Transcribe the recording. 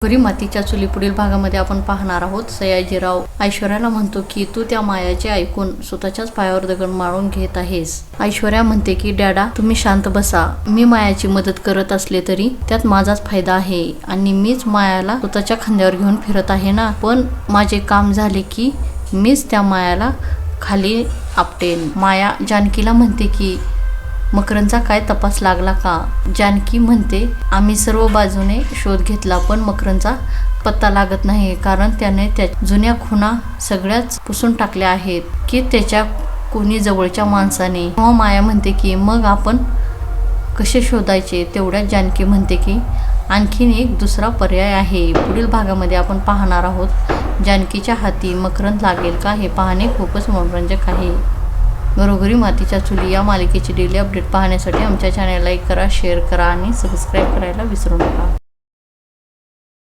घरी मातीच्या चुली पुढील भागामध्ये आपण पाहणार आहोत. सयाजीराव ऐश्वर्याला म्हणतो की तू त्या मायाचे ऐकून स्वतःच्याच पायावर दगड मारून घेत आहेस. ऐश्वर्या म्हणते की डॅडा तुम्ही शांत बसा. मी मायाची मदत करत असले तरी त्यात माझाच फायदा आहे आणि मीच मायाला स्वतःच्या खांद्यावर घेऊन फिरत आहे ना. पण माझे काम झाले की मीच त्या मायाला खाली आपटेन. माया जानकीला म्हणते की मकरंदचा काय तपास लागला का? जानकी म्हणते आम्ही सर्व बाजूने शोध घेतला पण मकरंदचा पत्ता लागत नाही कारण त्याने त्या जुन्या खुणा सगळ्याच पुसून टाकल्या आहेत की त्याच्या कोणी जवळच्या माणसाने. तेव्हा माया म्हणते की मग आपण कसे शोधायचे? तेवढ्यात जानकी म्हणते की आणखीन एक दुसरा पर्याय आहे. पुढील भागामध्ये आपण पाहणार आहोत. जानकीच्या हाती मकरंद लागेल का हे पाहणे खूपच मनोरंजक आहे. घरोघरी मातीच्या चुली या मालिकेची डेली अपडेट पाहण्यासाठी आमच्या चॅनलला लाईक करा, शेअर करा आणि सबस्क्राईब करायला विसरू नका.